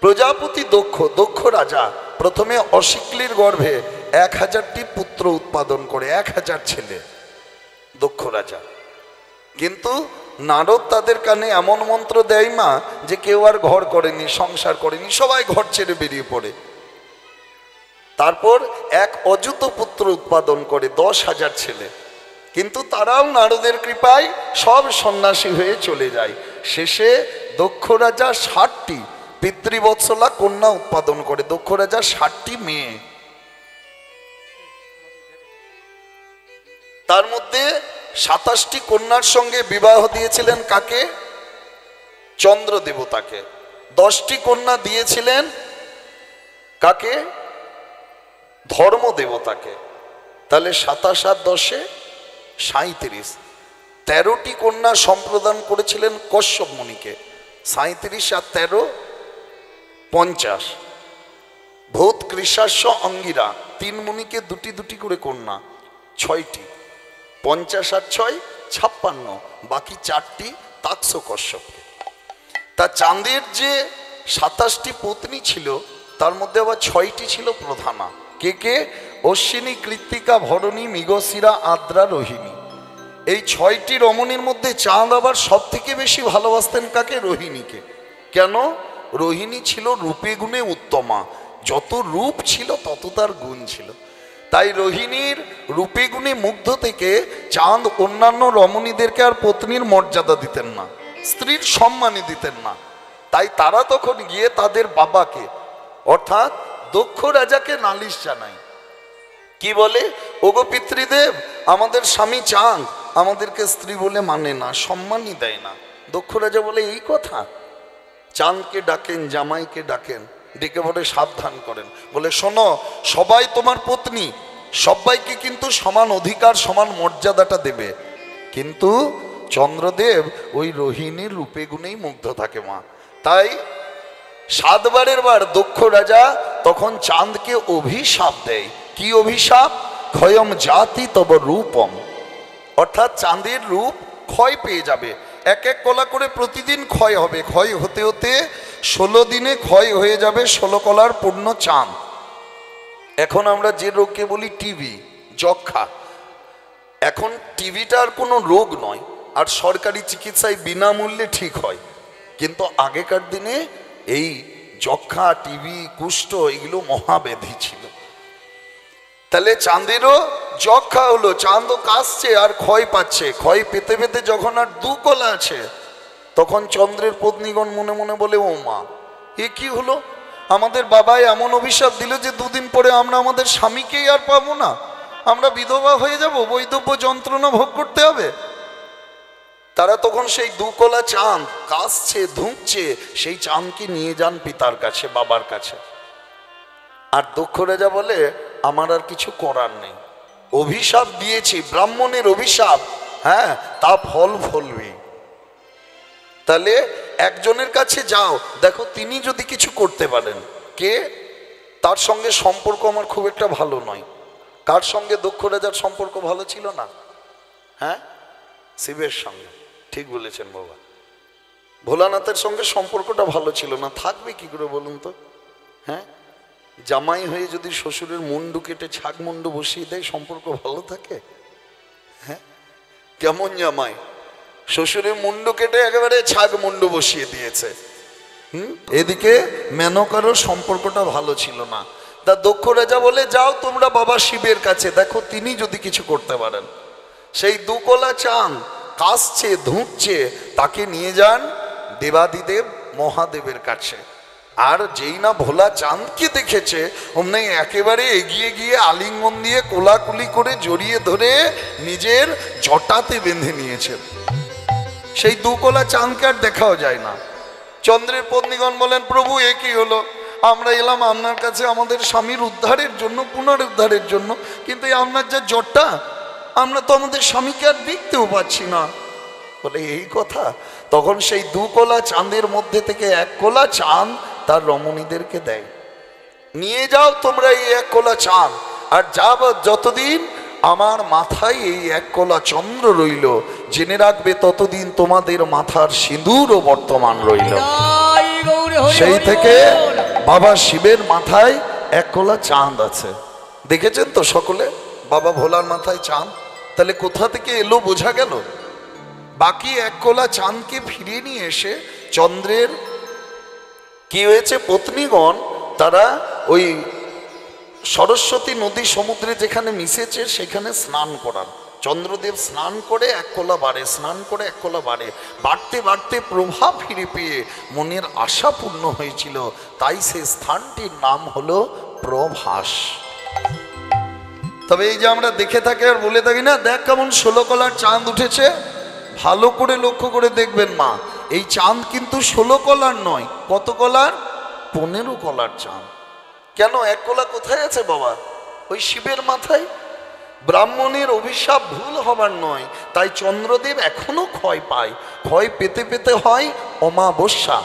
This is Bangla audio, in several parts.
প্রজাপতি দক্ষ রাজা প্রথমে অশিকলির গর্ভে 1000টি পুত্র উৎপাদন করে, 1000 ছেলে, দক্ষ রাজা। কিন্তু নারদ তাদের কানে এমন মন্ত্র দেয় মা যে কেউ আর ঘর করেনি, সংসার করেনি, সবাই ঘর ছেড়ে বেরিয়ে পড়ে। তারপর এক অযুত পুত্র উৎপাদন করে, 10,000 ছেলে, কিন্তু তারাও নারদের কৃপায় সব সন্ন্যাসী হয়ে চলে যায়। শেষে দক্ষ রাজা 60টি পিতৃবৎসলা কন্যা উৎপাদন করে, দক্ষ রাজা 60টি মেয়ে। তার মধ্যে 27টি কন্যার সঙ্গে বিবাহ দিয়েছিলেন কাকে? চন্দ্র দেবতাকে। 10টি কন্যা দিয়েছিলেন কাকে? ধর্ম দেবতাকে। তাহলে 27 আর 10 37। 13টি কন্যা সম্প্রদান করেছিলেন কশ্যপ মুনিকে। 37 আর 13 50। ভূত, কৃষাস্য, অঙ্গিরা 3 মুনিকে 2টি করে কন্যা, 6টি। 50 আর 6 56, বাকি 4টি তাক্ষ কশ্যপকে। তা চাঁদের যে 27টি পত্নী ছিল তার মধ্যে আবার 6টি ছিল প্রধানা। কে কে? অশ্বিনী, কৃত্তিকা, ভরণী, মৃগশিরা, আদ্রা, রোহিণী। এই 6টি রমণীর মধ্যে চাঁদ আবার সব থেকে বেশি ভালোবাসতেন কাকে? রোহিণীকে। কেন? রোহিণী ছিল রূপে গুণে উত্তমা, যত রূপ ছিল তত তার গুণ ছিল। তাই রোহিণীর রূপে গুণে মুগ্ধ থেকে চাঁদ অন্যান্য রমণীদেরকে আর পত্নীর মর্যাদা দিতেন না, স্ত্রীর সম্মানই দিতেন না। তাই তারা তখন গিয়ে তাদের বাবাকে অর্থাৎ দক্ষ রাজাকে নালিশ জানায়। কি বলে? ওগো পিতৃদেব, আমাদের স্বামী চাঁদ আমাদেরকে স্ত্রী বলে মানে না, সম্মানই দেয় না। দক্ষ রাজা বলে এই কথা? চাঁদকে ডাকেন, জামাইকে ডাকেন, ডেকে বলে সাবধান করেন, বলে শোনো, সবাই তোমার পত্নী, সবাইকে কিন্তু সমান অধিকার সমান মর্যাদাটা দেবে, কিন্তু চন্দ্রদেব ওই রোহিণীর রূপে গুণেই মুগ্ধ থাকে মা। তাই 7 বারের বার দক্ষ রাজা তখন চাঁদকে অভিশাপ দেয়। কি অভিশাপ? ক্ষয়ম জাতি তব রূপম, অর্থাৎ চাঁদের রূপ ক্ষয় পেয়ে যাবে। এক কলা করে প্রতিদিন ক্ষয় হবে, ক্ষয় হতে হতে 16 দিনে ক্ষয় হয়ে যাবে 16 কলার পূর্ণ চাঁদ। এখন আমরা যে রোগকে বলি টিবি, যক্ষা, এখন টিবিটা আর কোনো রোগ নয়, আর সরকারি চিকিৎসায় বিনামূল্যে ঠিক হয়। কিন্তু আগেকার দিনে এই যক্ষা, টিবি, কুষ্ঠ এগুলো মহাব্যাধি ছিল। তাহলে চাঁদেরও যক্ষা হলো, চাঁদও কাশছে আর ক্ষয় পাচ্ছে। ক্ষয় পেতে পেতে যখন আর 2 কলা আছে, তখন চন্দ্রের পত্নীগণ মনে মনে বলে, ও মা, এ কি হলো? আমাদের বাবাই এমন অভিশাপ দিল যে 2 দিন পরে আমরা আমাদের স্বামীকেই আর পাবো না, আমরা বিধবা হয়ে যাব, বৈধব্য যন্ত্রণা ভোগ করতে হবে। তারা তখন সেই 2 কলা চাঁদ কাশছে, ধুঁকছে, সেই চাঁদকে নিয়ে যান পিতার কাছে, বাবার কাছে। আর দক্ষ রাজা বলে, আমার আর কিছু করার নেই, অভিশাপ দিয়েছি, ব্রাহ্মণের অভিশাপ, হ্যাঁ, তা ফল ফলবে। তাহলে একজনের কাছে যাও, দেখো তিনি যদি কিছু করতে পারেন। কে? তার সঙ্গে সম্পর্ক আমার খুব একটা ভালো নয়। কার সঙ্গে দক্ষ রাজার সম্পর্ক ভালো ছিল না? হ্যাঁ, শিবের সঙ্গে। ঠিক বলেছেন বাবা। ভোলানাথের সঙ্গে সম্পর্কটা ভালো ছিল না, থাকবে কি করে বলুন তো? হ্যাঁ, জামাই হয়ে যদি শ্বশুরের মুন্ডু কেটে ছাগ মুন্ডু বসিয়ে দেয়, সম্পর্ক ভালো থাকে? হ্যাঁ, কেমন জামাই? শ্বশুরের মুন্ডু কেটে একেবারে ছাগ মুন্ডু বসিয়ে দিয়েছে। এদিকে মেনকারও সম্পর্কটা ভালো ছিল না। তা দক্ষ রাজা বলে, যাও তোমরা বাবা শিবের কাছে, দেখো তিনি যদি কিছু করতে পারেন। সেই 2 কলা চাঁদ কাশছে, ধুঁকছে, তাকে নিয়ে যান দেবাদিদেব মহাদেবের কাছে। আর যেই না ভোলা চাঁদকে দেখেছে, অমনি একেবারে এগিয়ে গিয়ে আলিঙ্গন দিয়ে কোলাকুলি করে জড়িয়ে ধরে নিজের জটাতে বেঁধে নিয়েছে। সেই 2 কলা চাঁদকে আর দেখাও যায় না। চন্দ্রের পত্নীগণ বলেন, প্রভু এ কি হলো? আমরা এলাম আপনার কাছে আমাদের স্বামীর উদ্ধারের জন্য, পুনরুদ্ধারের জন্য, কিন্তু আপনার যা জটা, আমরা তো আমাদের স্বামীকে আর দেখতেও পাচ্ছি না। বলে এই কথা? তখন সেই 2 কলা চাঁদের মধ্যে থেকে 1 কলা চাঁদ তার রমণীদেরকে দেয়, নিয়ে যাও তোমরা এই 1 কলা চাঁদ, আর যতদিন আমার মাথায় এই 1 কলা চন্দ্র রইল, জেনে রাখবে ততদিন তোমাদের মাথার সিঁদুরও বর্তমান রইল। সেই থেকে বাবা শিবের মাথায় এক কোলা চাঁদ আছে। দেখেছেন তো সকলে বাবা ভোলার মাথায় চাঁদ, তাহলে কোথা থেকে এলো বোঝা গেল। বাকি এক কোলা চাঁদকে ফিরিয়ে নিয়ে এসে চন্দ্রের কি হয়েছে, পত্নীগণ তারা ওই সরস্বতী নদী সমুদ্রে যেখানে মিশেছে সেখানে স্নান করান। চন্দ্রদেব স্নান করে এক কোলা বাড়ে, স্নান করে এক কোলা বাড়ে, বাড়তে বাড়তে প্রভা ফিরে পেয়ে মনের আশা পূর্ণ হয়েছিল, তাই সে স্থানটির নাম হলো প্রভাস। তবে এই যে আমরা দেখে থাকি আর বলে থাকি না, দেখ কেমন 16 কলার চাঁদ উঠেছে, ভালো করে লক্ষ্য করে দেখবেন মা, এই চাঁদ কিন্তু 16 কলার নয়, কত কলার, 15 কলার চাঁদ। কেন, এক কোলা কোথায় আছে বাবা, ওই শিবের মাথায়। ব্রাহ্মণের অভিশাপ ভুল হবার নয়, তাই চন্দ্রদেব এখনো ক্ষয় পায়, ক্ষয় পেতে পেতে হয় অমাবস্যা।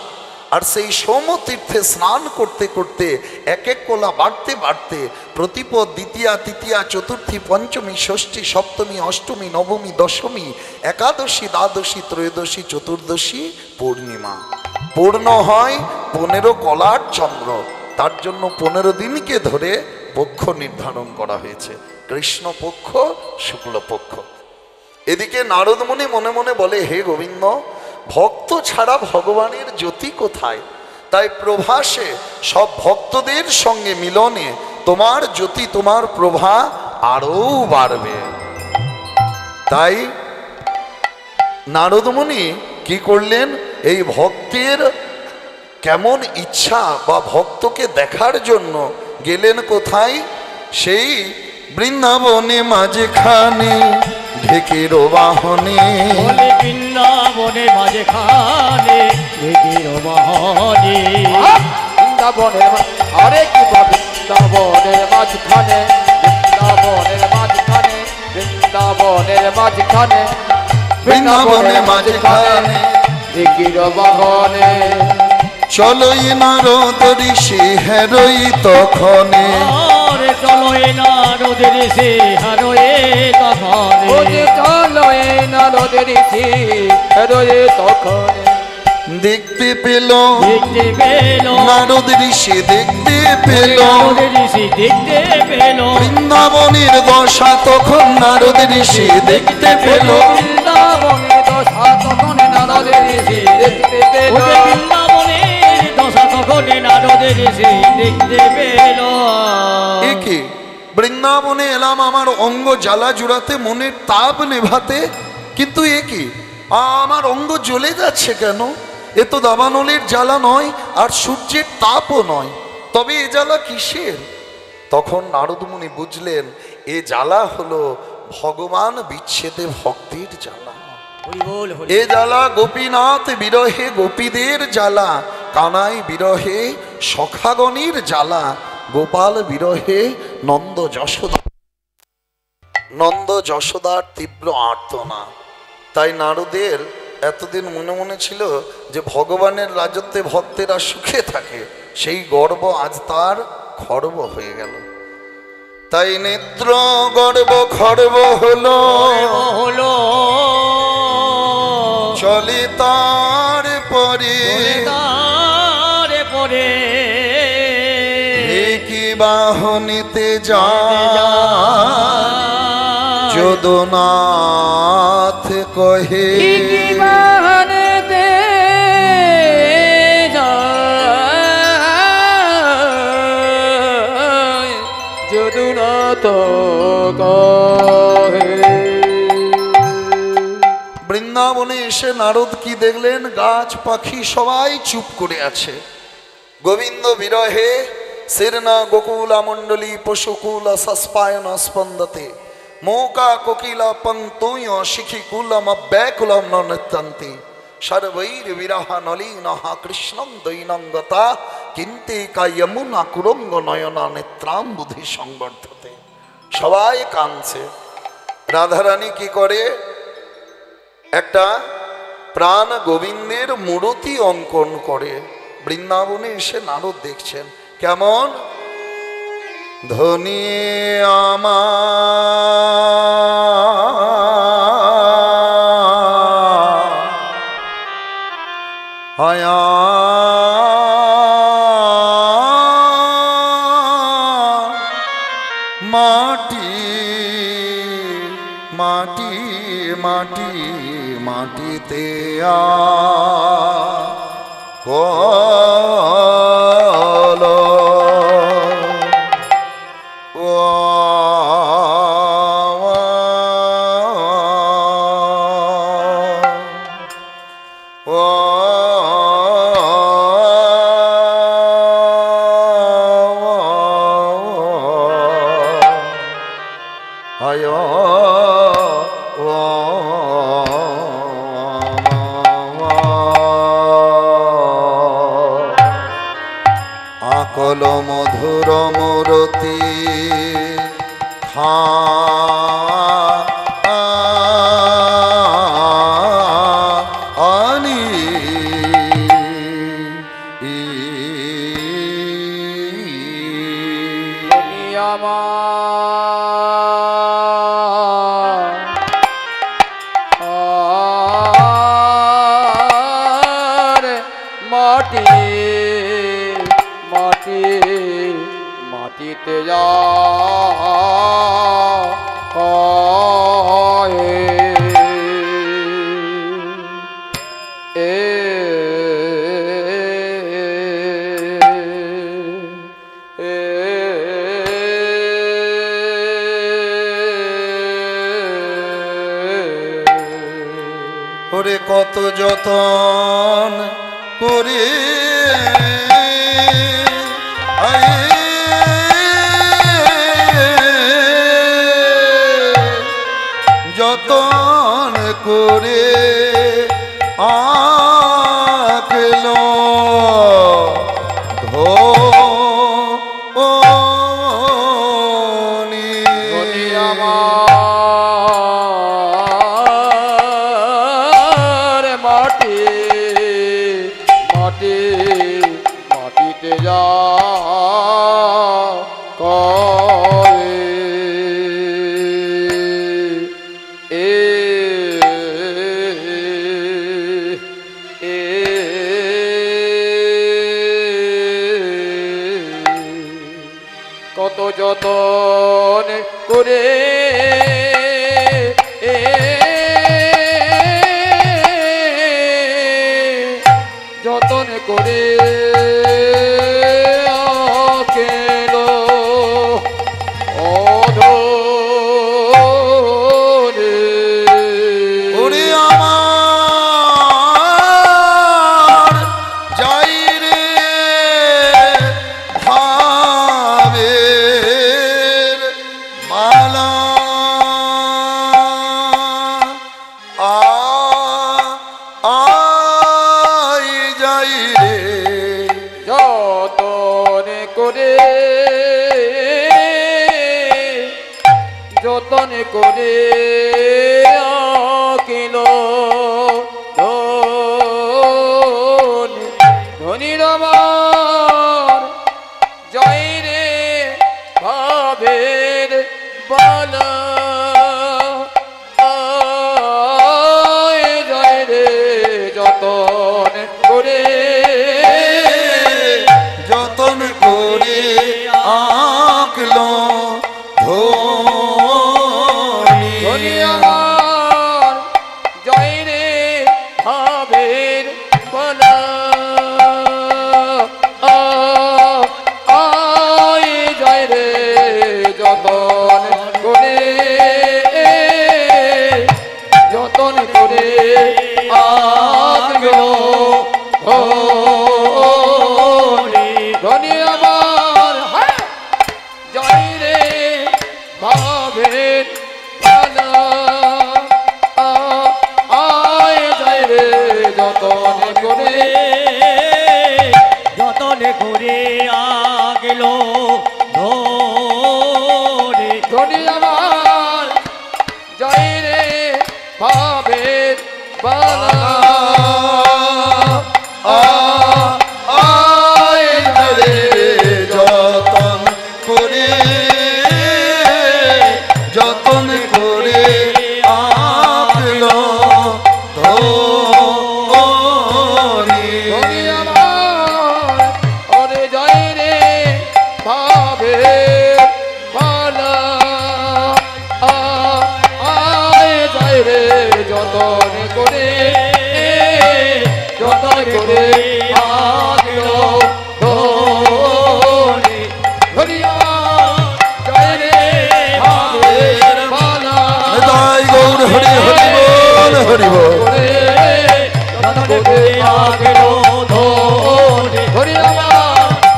আর সেই সোমতীর্থে স্নান করতে করতে এক এক কোলা বাড়তে বাড়তে প্রতিপদ দ্বিতীয়া তৃতীয়া চতুর্থী পঞ্চমী ষষ্ঠী সপ্তমী অষ্টমী নবমী দশমী একাদশী দ্বাদশী ত্রয়োদশী চতুর্দশী পূর্ণিমা পূর্ণ হয় 15 কলার চন্দ্র। তার জন্য 15 দিনকে ধরে পক্ষ নির্ধারণ করা হয়েছে, কৃষ্ণপক্ষ শুক্লপক্ষ। এদিকে নারদমুনি মনে মনে বলে, হে গোবিন্দ, ভক্ত ছাড়া ভগবানের জ্যোতি কোথায়, তাই প্রভাসে সব ভক্তদের সঙ্গে মিলনে তোমার জ্যোতি তোমার প্রভা আরও বাড়বে। তাই নারদমুনি কি করলেন, এই ভক্তের কেমন ইচ্ছা বা ভক্তকে দেখার জন্য গেলেন কোথায়, সেই বৃন্দাবনে মাঝখানে ঢেকের বাহনে, বৃন্দাবনের মাঝখানে ঢেকের বাহনে, বৃন্দাবনের আরে কি বৃন্দাবনের মাঝখানে, বৃন্দাবনের মাঝখানে, বৃন্দাবনের মাঝখানে, বৃন্দাবনের মাঝখানে ঢেকের বাহনে, চলোই নারদ ঋষি হেরোই তখনে, চলো এ নারদ ঋষি হেরোই তখনে, চলো এ নারদ ঋষি হেরোই তখনে, দেখতে পেল দেখতে পেল নারদ ঋষি দেখতে পেল, নারদ ঋষি দেখতে পেল, বৃন্দাবনের দশা তখন নারদ ঋষি দেখতে পেল, বৃন্দাবনের দশা তখন নারদ ঋষি দেখতে পেল, বৃন্দাবনের দশা তখন নারদ ঋষি দেখতে পেল। একে বৃন্দাবনে এলাম আমার অঙ্গ জ্বালা জুড়াতে, মনের তাপ নেভাতে, কিন্তু একে আমার অঙ্গ জ্বলে যাচ্ছে কেন, এ তো দাবানলের জ্বালা নয় আর সূর্যের তাপও নয়, তবে এ জ্বালা কিসের? তখন নারদমুনি বুঝলেন এ জ্বালা হলো ভগবান বিচ্ছেদে ভক্তির জ্বালা। এ জ্বালা গোপীনাথ বিরহে গোপীদের জ্বালা, কানাই বিরহে সখাগণের জ্বালা, গোপাল বিরহে নন্দ যশোদার তীব্র আর্তনা। তাই নারদের এতদিন মনে মনে ছিল যে ভগবানের রাজত্বে ভক্তেরা সুখে থাকে, সেই গর্ব আজ তার খর্ব হয়ে গেল। তাই নেত্র গর্ব খর্ব হলো, চলে তার পরে কি বাহনেতে যা যদুনাথ কহে, যদুনাথ কহে। বৃন্দাবনে এসে নারদ কি দেখলেন, গাছ পাখি সবাই চুপ করে আছে। গোবিন্দ বিরহে শিরনা গোকুলা মণ্ডলী পশুকুলা সস্পায়ন স্পন্দতে, মৌকা কোকিলা পঙ্ক্তুয় শিখিকুলম ব্যাকুলম নৃত্যন্তি, সর্বৈর বিরহা নলীনহা কৃষ্ণং দৈনঙ্গতা, কিন্তে কা যমুনা কুরঙ্গ নয়না নেত্রাম্বুধি সংবর্ধতে। সবাই কাঁদছে। রাধারানী কি করে, একটা প্রাণ গোবিন্দের মূর্তি অঙ্কন করে। বৃন্দাবনে এসে নারদ দেখছেন কেমন, ধনী আমার মাটি মাটিতে আকল মধুর মূরতি আনি মাটি মাটি মাটিতে যা ওরে কত যতন করে যতন করে আঁকলো আমার মাটি মাটি মাটিতে যা কত যতন করে যতন করে আকেলো অধরে ওরে আমার যাই রে ভাবের মালা আই যাই রে যতন করে যতন করে আকিল ধনির আমার জয় রে ভাবের বালা জয় রে যতন করে যতন করে আঁকলো ধনি আমার জয় রে ভাবের বলা আয় জয় রে যতন করে আগলো ধনি আমার জয় রে ভাবের বালা আয় জয় রে যতন করে আগেল ধনি আমার জয় রে ভাবের বালা আয় রে যতন করে আঁকলো ধনি আমার ওরে জয় রে যতন করে যতন করে আগলো ধরে ধরিয়া জয় রে ভাবের মালা নিতাই গৌর হরি হরি বল হরি বল করে যতন করে আগলো ধরে ধরিয়া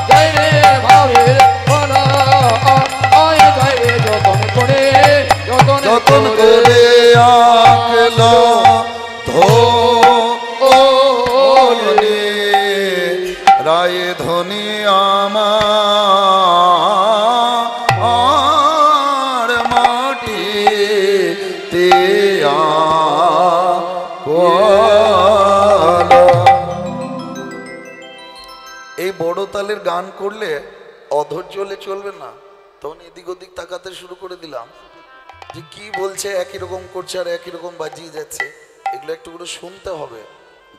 জয় রে ভাবের মালা আয় জয় রে যতন করে যতন করে আঁকলো ধরে রায় ধনি আমার মাটি তে এই বড় তালের গান করলে অধৈর্য হলে চলবে না, তখন এদিক ওদিক তাকাতে শুরু করে দিলাম যে কি বলছে, একই রকম করছে আর একই রকম বাজিয়ে যাচ্ছে। এগুলো একটু করে শুনতে হবে,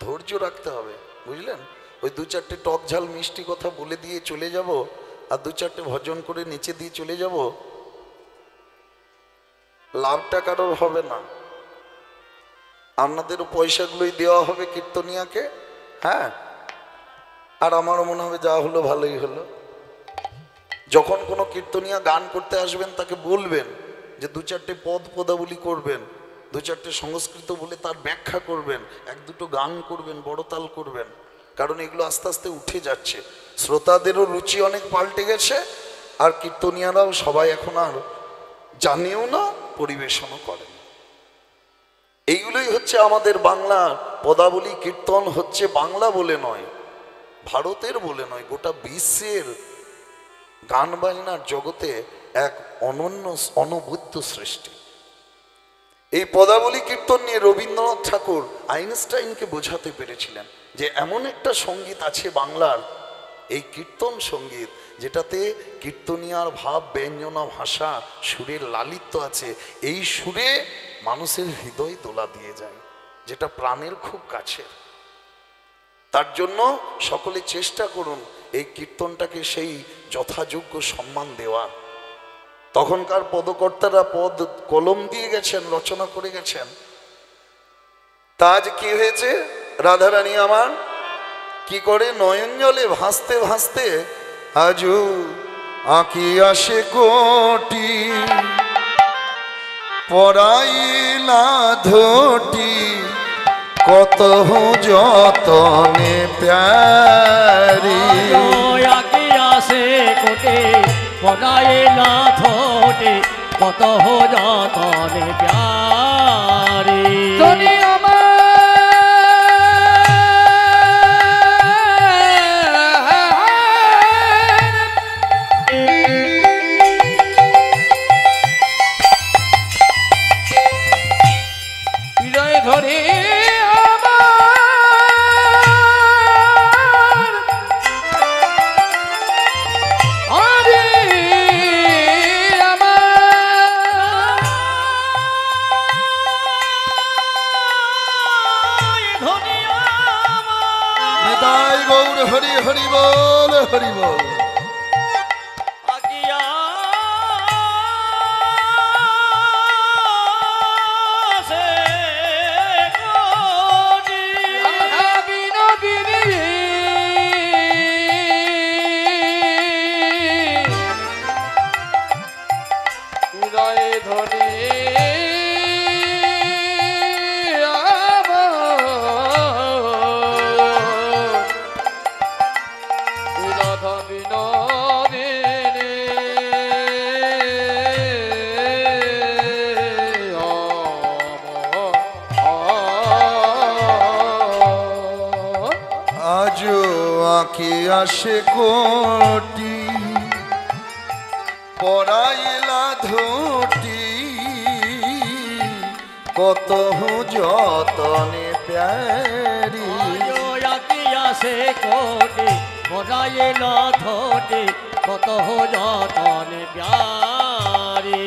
ধৈর্য রাখতে হবে, বুঝলেন? ওই দু চারটে টক ঝাল মিষ্টি কথা বলে দিয়ে চলে যাব আর দু চারটে ভজন করে নিচে দিয়ে চলে যাব, লাভটা কারোর হবে না। আপনাদেরও পয়সাগুলোই দেওয়া হবে কীর্তনিয়াকে, হ্যাঁ, আর আমারও মনে হবে যা হলো ভালোই হলো। যখন কোনো কীর্তনিয়া গান করতে আসবেন তাকে বলবেন যে দু চারটে পদাবলী করবেন, দু চারটে সংস্কৃত বলে তার ব্যাখ্যা করবেন, এক দুটো গান করবেন, বড় তাল করবেন, কারণ এগুলো আস্তে আস্তে উঠে যাচ্ছে। শ্রোতাদেরও রুচি অনেক পাল্টে গেছে, আর কীর্তনিয়ারাও সবাই এখন আর জানেও না, পরিবেশনও করেন। এইগুলোই হচ্ছে আমাদের বাংলার পদাবলী। কীর্তন হচ্ছে বাংলা বলে নয়, ভারতের বলে নয়, গোটা বিশ্বের গান বাজনার জগতে এক অনন্য অনবদ্য সৃষ্টি। এই পদাবলী কীর্তন নিয়ে রবীন্দ্রনাথ ঠাকুর আইনস্টাইনকে বোঝাতে পেরেছিলেন যে এমন একটা সঙ্গীত আছে বাংলার, এই কীর্তন সঙ্গীত, যেটাতে কীর্তনিয়ার ভাব, ব্যঞ্জনা, ভাষা, সুরের লালিত্য আছে। এই সুরে মানুষের হৃদয় দোলা দিয়ে যায়, যেটা প্রাণের খুব কাছের। তার জন্য সকলে চেষ্টা করুন এই কীর্তনটাকে সেই যথাযোগ্য সম্মান দেওয়া। তখনকার পদকর্তারা পদ কলম দিয়ে গেছেন, রচনা করে গেছেন। তা আজ কি হয়েছে, রাধারানী আমার কি করে নয়ন জলে ভাসতে ভাসতে আজও আঁকি আসে কোটি পরাইলা ধটি কত যতনে প্যারি আগে আসে কোটে পড়ায় না থোটে কত যতনে প্যারি ধনি আমার হৃদয় ধরে গৌর হরি হরি বল হরি বল। আঁকি আসে কোটি পরাইলা ধটি কত যতনে প্যারি আঁকি আসে কোটি পড়াইলা ধটি কত যতনে প্যারি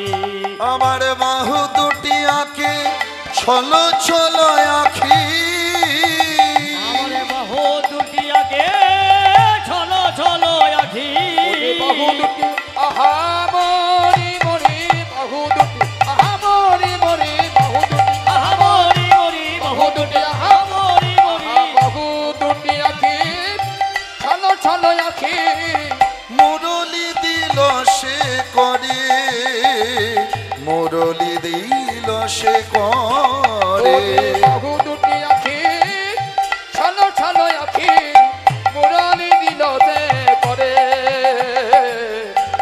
আমার বাহু দুটি আঁকে ছলো ছলো আঁখি বাহু দুটি আগে ছলো ছলো আখি বাহু দুটি আহা মরি মরি বাহু দুটি আহা মরি মরি বাহু দুটি আহা মরি মরি করে মুরলি দিল সে করে। বাহু দুটি আখি ছলো ছলো আখি মুরলি দিল সে করে,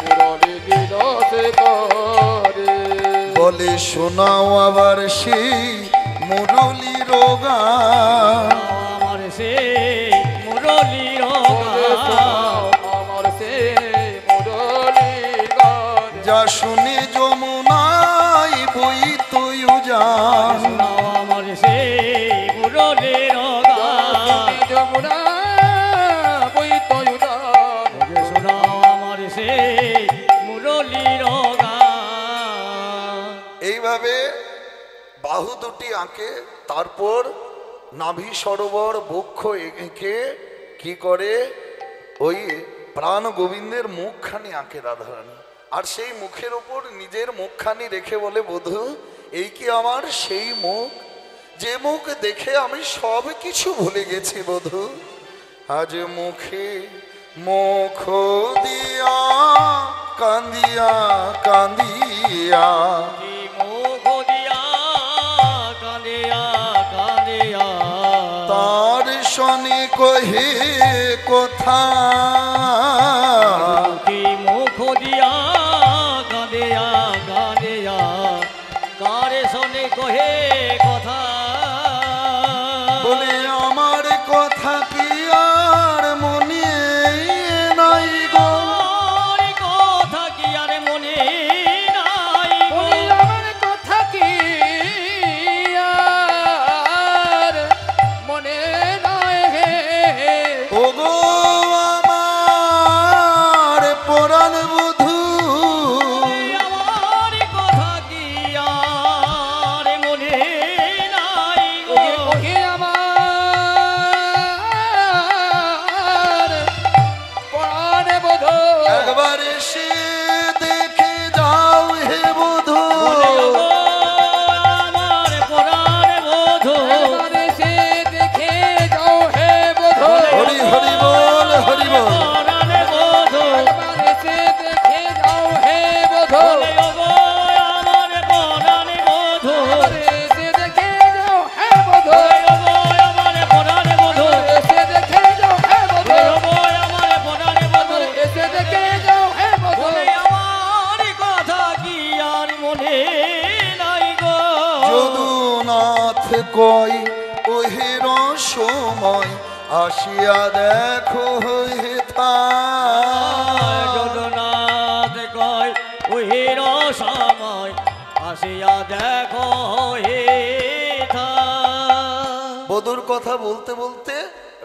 মুরলি দিল সে করে। বলে শোনাও আবার সেই মুরলির গান, আমার সে মুরলির বলে শোনাও আমার সে মুরলির গান। যা শুনে যমুনাই বইত যান। শোনাও আমার সে মুরলির গান, যমুনা বইত উদান। শোনাও আমার সে মুরলির গান। এইভাবে বাহু দুটি আঁকে, তারপর নাভি সরোবর বক্ষ এঁকে কি করে ওই প্রাণ গোবিন্দের মুখখানি আঁকে রাধারানী। আর সেই মুখের ওপর নিজের মুখখানি রেখে বলে, বধূ এই কি আমার সেই মুখ, যে মুখ দেখে আমি সব কিছু ভুলে গেছি বধূ। আজ মুখে মুখ দিয়া কান্দিয়া কান্দিয়া কি মুখ দিয়া কাঁদিয়া কাঁদিয়া তার শনি কহে কথা। কি মুখ দিয়া কাঁদিয়া কাঁদিয়া কারে শোনে কহে কথা। বলে আমার কথা কি আর মনে নাই গো, আমার কথা কি আর মনে নাই গো। বলি আমার কথা কি আর মনে নয় হে। ওগো আমার পরাণ বধূ, আমার কথা কি আর মনে নাই গো। ওহে ওহে আমার প্রাণ বধূ। একবার এসে দেখে যাও হে বধূ। আমার পরাণ বধূ, একবার এসে দেখে যাও হে বধূ। হরি হরি বল হরি বল। পরাণ বধূ, একবার এসে দেখে যাও হে বধূ। বলে ওগো আমার পরাণ বধূ, একবার এসে দেখে যাও হে বধূ। বলে ওগো আমার পরাণ বধূ, এসে দেখে যাও হে বধূ। বলে ওগো আমার পরাণ বধূ, এসে দেখে যাও হে বধূ। বলে আমার কথা কি আর মনে নাই গো। যদুনাথ কই ওহে রসময় আসিয়া দেখো হে থাই। জগন্নাথ কয় ওহির সময় আসিয়া দেখো হে থা। বধুর কথা বলতে বলতে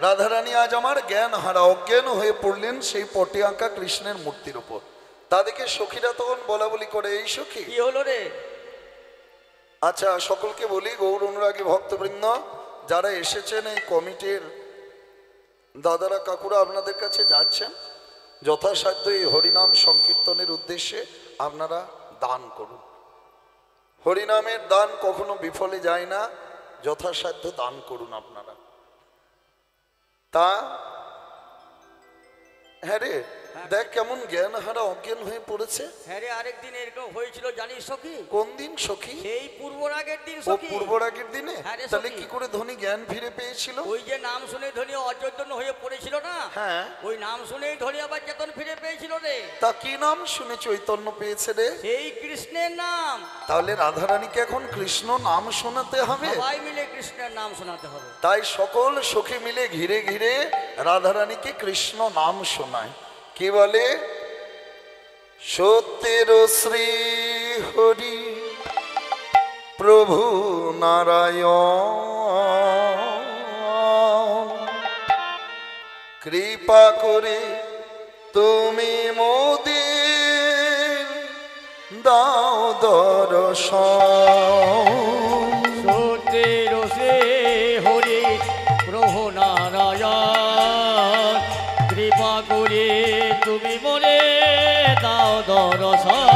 রাধারানী আজ আমার জ্ঞান হারা অজ্ঞান হয়ে পড়লেন সেই পটে আঁকা কৃষ্ণের মূর্তির উপর। তা দেখে সখীরা তখন বলা বলি করে, এই সখী কি হলো রে? আচ্ছা সকলকে বলি, গৌর অনুরাগী ভক্তবৃন্দ যারা এসেছেন এই কমিটির দাদারা কাকুরা আপনাদের কাছে যাচ্ছেন, যথাসাধ্য এই হরিনাম সংকীর্তনের উদ্দেশ্যে আপনারা দান করুন। হরিনামের দান কখনো বিফলে যায় না, যথাসাধ্য দান করুন আপনারা। তা হ্যাঁ রে, দেখ কেমন জ্ঞান হারা অজ্ঞান হয়ে পড়েছে। হ্যাঁ রে, আরেকদিন এরকম হয়েছিল জানিস সখী? কোন দিন সখী? সেই পূর্বরাগের দিন ও সখী। পূর্বরাগের দিনে? হ্যাঁ রে তাহলে সখী। কি করে ধনী জ্ঞান ফিরে পেয়েছিল? ওই যে নাম শুনে ধনী অচৈতন্য হয়ে পড়েছিল না, হ্যাঁ, ওই নাম শুনেই ধনী আবার চেতন ফিরে পেয়েছিল রে। তা কি নাম শুনে চৈতন্য পেয়েছে রে? সেই কৃষ্ণের নাম। তাহলে রাধারানীকে এখন কৃষ্ণ নাম শোনাতে হবে। সবাই মিলে কৃষ্ণের নাম শোনাতে হবে। তাই সকল সখী মিলে ঘিরে ঘিরে রাধারানীকে কৃষ্ণ নাম শোনায়। কি বলে? সত্যের শ্রী হরি প্রভু নারায়ণ, কৃপা করে তুমি মোদের দাও দর্শন। সত্যের সে হরি প্রভু নারায়ণ, কৃপা করে তুমি মনে দাও দর্শন।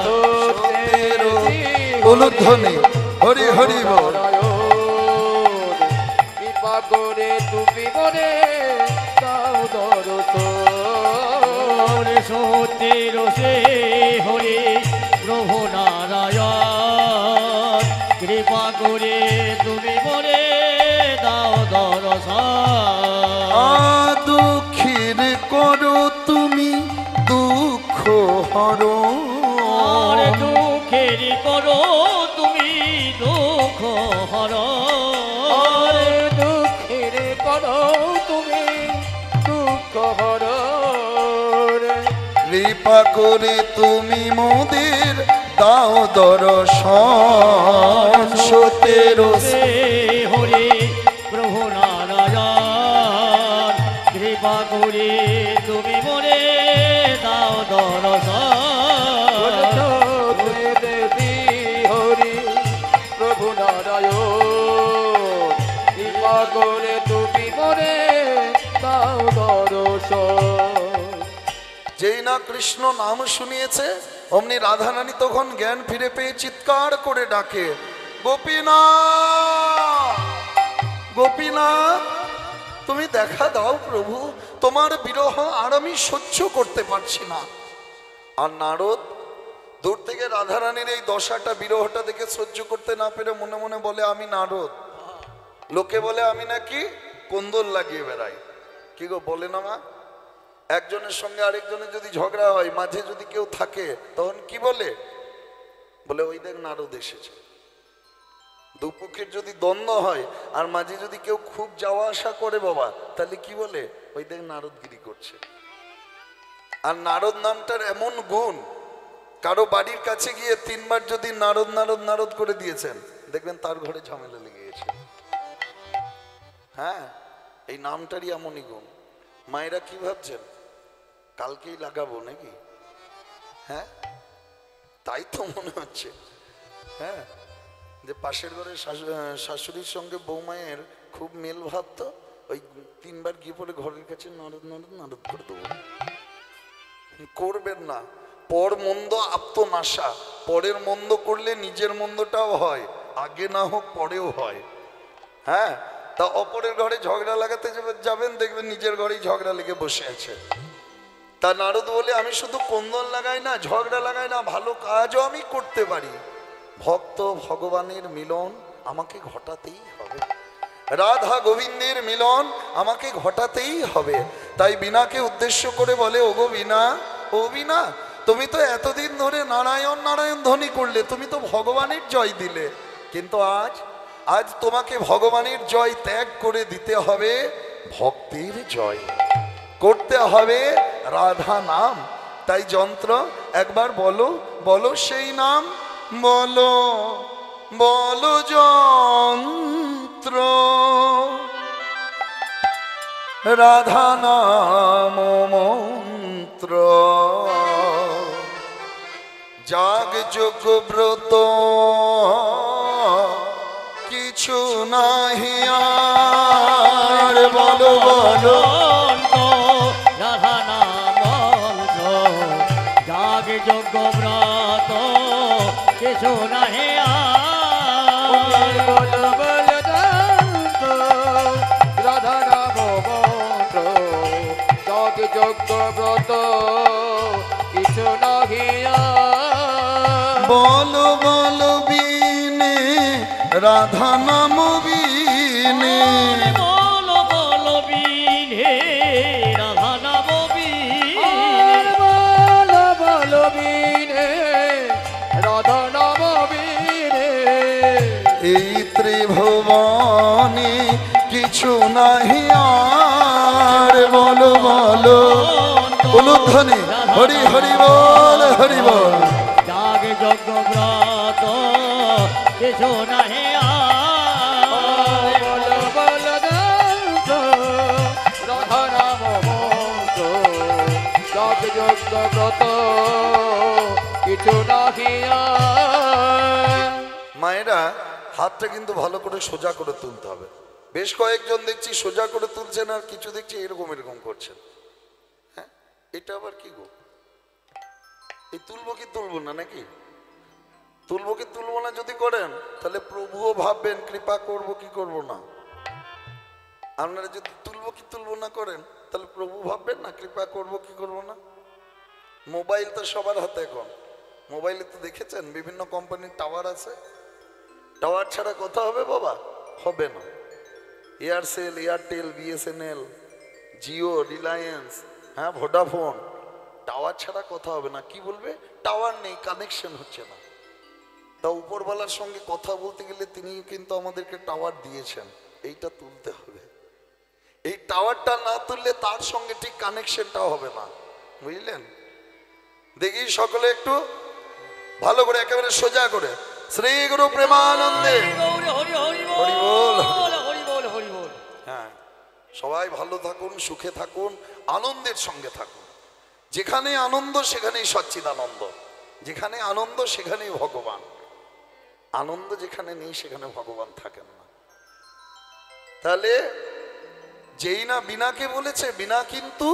সত্যের উলুধ্বনি হরি হরি বল। কৃপা করে তুমি মনে দাও দর্শন। সত্যের সে হরণ। আর দুঃখের করো তুমি দুঃখ হর, আর দুঃখের করো তুমি দুঃখ হরণ। কৃপা করে তুমি মোদের দাও দর্শন। সতেরো হরে প্রভু নারায়ণ, কৃপা করে তুমি মরে দাও দর্শন। দেবী হরি প্রভু নারায়ণ, কৃপা করে তুমি মরে দাও দর্শন। যেই না কৃষ্ণ নাম শুনিয়েছে অমনি রাধারানী তখন জ্ঞান ফিরে পেয়ে চিৎকার করে ডাকে, গোপীনাথ, গোপীনাথ, তুমি দেখা দাও প্রভু, তোমার বিরহ আর আমি সহ্য করতে পারছি না। আর নারদ দূর থেকে রাধারানীর এই দশাটা, বিরহটা দেখে সহ্য করতে না পেরে মনে মনে বলে, আমি নারদ। লোকে বলে আমি নাকি কোন্দল লাগিয়ে বেড়াই। কি গো বলে না মা? একজনের সঙ্গে আরেকজনের যদি ঝগড়া হয়, মাঝে যদি কেউ থাকে, তখন কি বলে? বলে ওই দেখ নারদ এসেছে। দুপক্ষের যদি দ্বন্দ্ব হয় আর মাঝে যদি কেউ খুব যাওয়া আসা করে বাবা, তাহলে কি বলে? ওই দেখ নারদগিরি করছে। আর নারদ নামটার এমন গুণ, কারো বাড়ির কাছে গিয়ে 3 বার যদি নারদ নারদ নারদ করে দিয়েছেন, দেখবেন তার ঘরে ঝামেলা লেগে গেছে। হ্যাঁ, এই নামটারই এমনই গুণ। মায়েরা কি ভাবছেন কালকেই লাগাবো নাকি? হ্যাঁ, তাই তো মনে হচ্ছে। হ্যাঁ, যে পাশের ঘরের শাশুড়ির সঙ্গে বৌমায়ের খুব মেল ভাব, তো ওই 3 বার গিয়ে পরে ঘরের কাছে নারদ নারদ নারদ করে দেবো। করবেন না। পর মন্দ আপ্তনাশা। পরের মন্দ করলে নিজের মন্দটাও হয়, আগে না হোক পরেও হয়। হ্যাঁ, তা অপরের ঘরে ঝগড়া লাগাতে যাবেন, দেখবেন নিজের ঘরেই ঝগড়া লেগে বসে আছে। তা নারদ বলে, আমি শুধু কোন্দল লাগাই না, ঝগড়া লাগাই না, ভালো কাজও আমি করতে পারি। ভক্ত ভগবানের মিলন আমাকে ঘটাতেই হবে, রাধা গোবিন্দের মিলন আমাকে ঘটাতেই হবে। তাই বীণাকে উদ্দেশ্য করে বলে, ওগো বীণা, ও বীণা, তুমি তো এতদিন ধরে নারায়ণ নারায়ণ ধ্বনি করলে, তুমি তো ভগবানের জয় দিলে, কিন্তু আজ তোমাকে ভগবানের জয় ত্যাগ করে দিতে হবে, ভক্তির জয় করতে হবে, রাধা নাম। তাই যন্ত্র একবার বলো, বলো সেই নাম, বলো বলো যন্ত্র, রাধা নাম মন্ত্র। যাগ যোগ ব্রত কিছু নাহি আর, বলো বলো রাধা নাম যাগ যোগ্য ব্রত কিছু নাহি আর। বল বল যন্ত্র, রাধা নাম মন্ত্র, যাগ যজ্ঞ ব্রত কিছু নাহি আর। বলো বলো বিনে রাধা নাম বিনে, বলো বলো বিনে রাধা নাম বিনে, বল বল বিনে রাধা নাম বিনে। এই ত্রিভুবনে কিছু নাহি আর, বলো বলো উলুধ্বনি, হরি হরি বল, হরি বল। যাগ যজ্ঞ ব্রত কিছু নাহি আর। বল বল যন্ত্র, রাধা নাম মন্ত্র, যাগ যজ্ঞ ব্রত কিছু নাহি আর। মায়েরা হাতটা কিন্তু ভালো করে সোজা করে তুলতে হবে। বেশ কয়েকজন দেখছি সোজা করে তুলছেন, আর কিছু দেখছি এরকম এরকম করছেন। হ্যাঁ, এটা আবার কি গো? এই তুলবো কি তুলবো না নাকি? তুলবো কি তুলবো না যদি করেন, তাহলে প্রভুও ভাববেন কৃপা করব কি করব না। আপনারা যদি তুলবো কি তুলবো না করেন, তাহলে প্রভু ভাববেন না কৃপা করব কি করব না। মোবাইল তো সবার হাতে এখন। মোবাইলে তো দেখেছেন বিভিন্ন কোম্পানির টাওয়ার আছে। টাওয়ার ছাড়া কথা হবে বাবা? হবে না। এয়ারসেল, এয়ারটেল, বিএসএনএল, জিও, রিলায়েন্স, হ্যাঁ ভোডাফোন, টাওয়ার ছাড়া কথা হবে না। কি বলবে? টাওয়ার নেই, কানেকশন হচ্ছে না। তা উপরওয়ালার সঙ্গে কথা বলতে গেলে তিনি কিন্তু আমাদেরকে টাওয়ার দিয়েছেন, এইটা তুলতে হবে। এই টাওয়ারটা না তুললে তার সঙ্গে ঠিক কানেকশনটাও হবে না, বুঝলেন? দেখি সকলে একটু ভালো করে একেবারে সোজা করে শ্রী গুরু প্রেমানন্দে হরি হরি হরি হরি বল, বল। হরি বল, হরি বল। হ্যাঁ, সবাই ভালো থাকুন, সুখে থাকুন, আনন্দের সঙ্গে থাকুন। যেখানে আনন্দ সেখানেই সচ্চিদানন্দ, যেখানে আনন্দ সেখানেই ভগবান। আনন্দ যেখানে নেই সেখানে ভগবান থাকেন না। তাহলে যেই না বিনাকে বলেছে, বিনা কিন্তু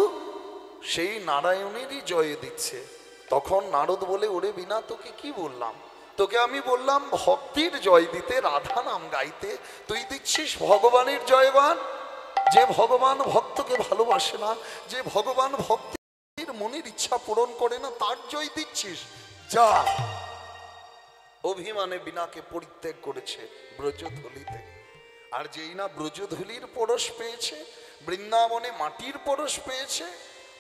সেই নারায়ণেরই জয় দিচ্ছে। তখন নারদ বলে, ওরে বিনা তোকে কি বললাম? তোকে আমি বললাম ভক্তির জয় দিতে, রাধা নাম গাইতে, তুই দিচ্ছিস ভগবানের জয়গান। যে ভগবান ভক্তকে ভালোবাসে না, যে ভগবান ভক্তির মনের ইচ্ছা পূরণ করে না, তার জয় দিচ্ছিস। যা। অভিমানে বিনাকে পরিত্যাগ করেছে ব্রজধূলিতে। আর যেই না ব্রজধূলির পরশ পেয়েছে, বৃন্দাবনে মাটির পরশ পেয়েছে,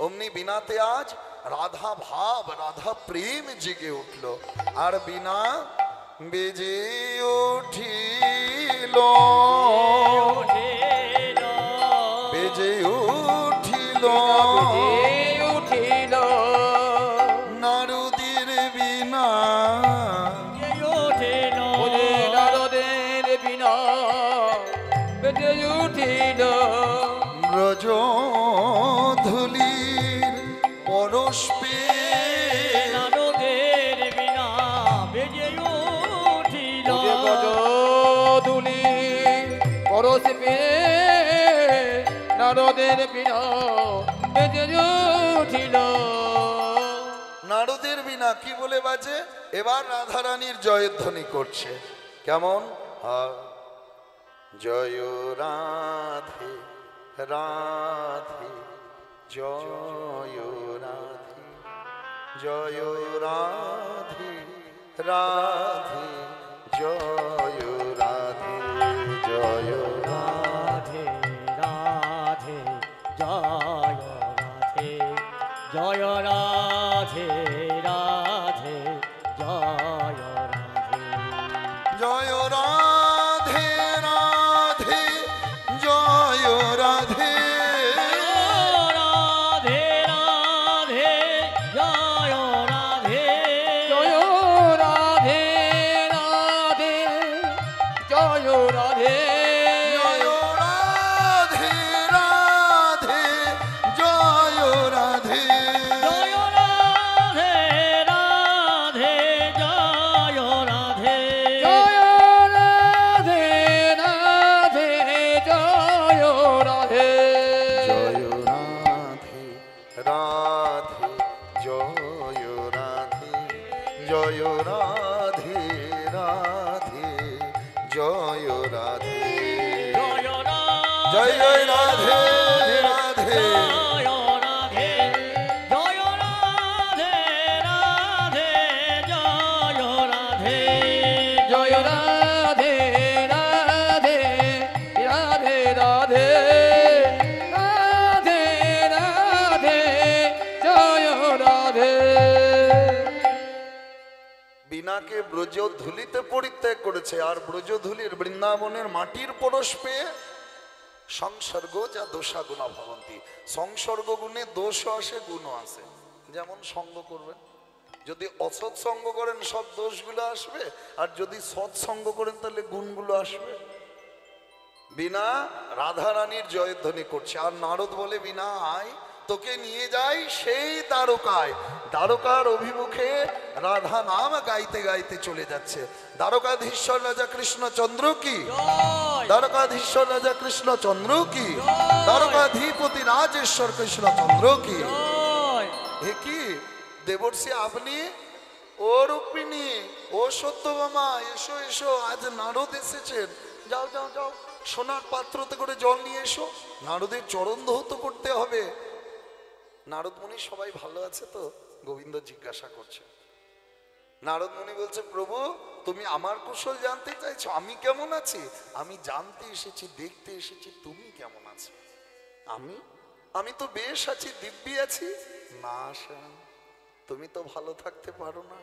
অমনি বিনাতে আজ রাধা ভাব, রাধা প্রেম জেগে উঠল। আর বিনা বেজে উঠিল, বেজে উঠিল, উঠিল নারদের বিনা, ওরে নারদের বিনা বেজে উঠিল ব্রজ ধুলির পরশ পেয়ে, নারদের বিনা বেজে উঠিল। ওরে গজধূলি পরশ পেয়ে নারদের বিনা বেজে উঠিল। নারদের বিনা কি বলে বাজে? এবার রাধারানীর জয়ধ্বনি করছে। কেমন? জয় রাধে রাধে, জয় রাধে, জয় রাধে রাধে, জয় রাধে, জয় রাধে। রাধে রাধে, জয় রাধে, জয় রাধে রাধে, জয় রাধে। জয় রাধে রাধে, জয় রাধে, রাধে রাধে, জয় রাধে। জয় রাধে রাধে, জয় রাধে জয় রাধে রাধে, জয় রাধে, জয় রাধে রাধে, জয় রাধে। জয় রাধে রাধে, জয় রাধে জয় রাধে রাধে, জয় রাধে, জয় রাধে রাধে, জয় রাধে, জয় রাধে, জয় জয় রাধে রাধে, জয় রাধে, জয় রাধে রাধে, জয় রাধে। জয় রাধে রাধে, রাধে রাধে, রাধে রাধে, জয় রাধে। বিনাকে ব্রজধূলিতে পরিত্যাগ করেছে, আর ব্রজধূলির বৃন্দাবনের মাটির পরশ পেয়ে সংসর্গ যা দোষা গুণা ভবন্তি। সংসর্গ গুণে দোষও আসে, গুণও আসে। যেমন সঙ্গ করবেন, যদি অসৎ সঙ্গ করেন সব দোষগুলো আসবে, আর যদি সৎসঙ্গ করেন তাহলে গুণগুলো আসবে। বিনা রাধারানীর জয়ধ্বনি করছে। আর নারদ বলে, বিনা আয়, তোকে নিয়ে যাই সেই দ্বারকায়। দ্বারকার অভিমুখে রাধা নাম গাইতে গাইতে চলে যাচ্ছে। দ্বারকাধীশ্বর রাজা কৃষ্ণচন্দ্র কি, জয় দ্বারকাধীশ্বর রাজা কৃষ্ণচন্দ্র কি, দ্বারকাধিপতি রাজেশ্বর কৃষ্ণচন্দ্র কি। জয়। এ কি দেবর্ষি আপনি? ও রুক্মিণী, ও সত্যভামা, এসো এসো, আজ নারদ এসেছেন। যাও যাও যাও, সোনার পাত্রতে করে জল নিয়ে এসো, নারদের চরণ ধৌত করতে হবে। নারদ মুনি সবাই ভালো আছে তো? গোবিন্দ জিজ্ঞাসা করছে। নারদ মুনি বলছে, প্রভু তুমি আমার কুশল জানতে চাইছো, আমি কেমন আছি? আমি জানতে এসেছি, দেখতে এসেছি তুমি কেমন আছো। আমি আমি তো বেশ আছি, দিব্যি আছি। না শ্যাম, তুমি তো ভালো থাকতে পারো না।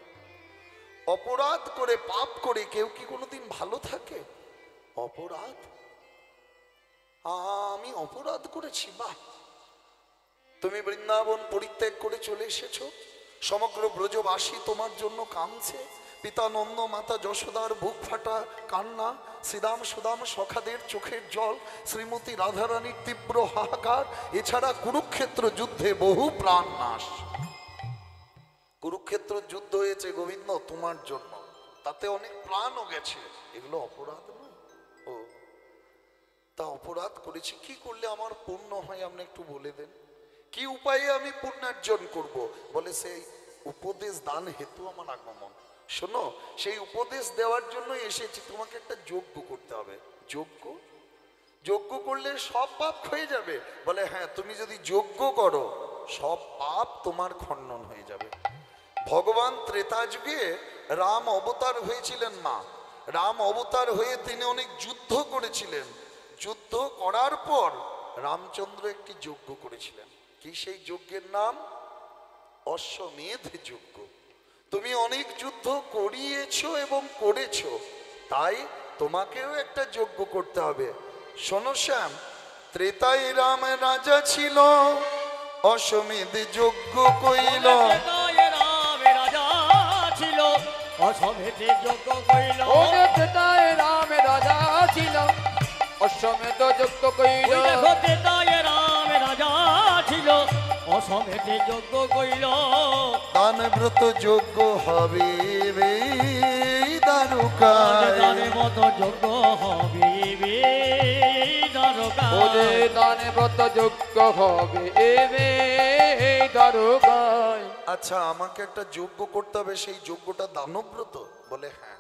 অপরাধ করে পাপ করে কেউ কি কোনোদিন ভালো থাকে? অপরাধ, আমি অপরাধ করেছি? বাহ, তুমি বৃন্দাবন পরিত্যাগ করে চলে এসেছো, সমগ্র ব্রজবাসী তোমার জন্য কাঁদছে, পিতা নন্দ মাতা যশোদার বুক ফাটা কান্না, শ্রীরাম সুদাম সখাদের চোখের জল, শ্রীমতী রাধারানীর তীব্র হাহাকার, এছাড়া কুরুক্ষেত্র যুদ্ধে বহু প্রাণ নাশ। কুরুক্ষেত্র যুদ্ধ হয়েছে গোবিন্দ তোমার জন্য, তাতে অনেক প্রাণও গেছে, এগুলো অপরাধ নয়? ও, তা অপরাধ করেছি, কি করলে আমার পুণ্য হয় আপনি একটু বলে দেন, কি উপায়ে আমি পুণ্যার্জন করব? বলে সেই উপদেশ দান হেতু আমার আগমন। শোনো, সেই উপদেশ দেওয়ার জন্য এসেছি, তোমাকে একটা যজ্ঞ করতে হবে। যজ্ঞ? যজ্ঞ করলে সব পাপ হয়ে যাবে? বলে হ্যাঁ, তুমি যদি যজ্ঞ করো সব পাপ তোমার খণ্ডন হয়ে যাবে। ভগবান ত্রেতা যুগে রাম অবতার হয়েছিলেন মা, রাম অবতার হয়ে তিনি অনেক যুদ্ধ করেছিলেন, যুদ্ধ করার পর রামচন্দ্র একটি যজ্ঞ করেছিলেন। কি সেই যজ্ঞের নাম? অশ্বমেধ যজ্ঞ। তুমি অনেক যুদ্ধ করিয়েছো এবং করেছো, তাই তোমাকেও একটা যজ্ঞ করতে হবে। শোনো শ্যাম, ত্রেতায় রাম রাজা ছিল, অশ্বমেধ যজ্ঞ কইল। রাম রাজা ছিল, অশ্বমেধে যজ্ঞ কইল। ওরে ত্রেতায় রাম রাজা ছিল, অশ্বমেধ যজ্ঞ কইল। ত্রেতায় রাম রাজা ছিল, অশ্বমেধে যজ্ঞ কইল। দান ব্রত যজ্ঞ হবে রে দ্বারকায়, দানের মতো যজ্ঞ হবে দ্বারকায়। ওরে দানে ব্রত যজ্ঞ হবে এবে দ্বারকায়। আচ্ছা, আমাকে একটা যজ্ঞ করতে হবে, সেই যজ্ঞটা দানব্রত? বলে হ্যাঁ।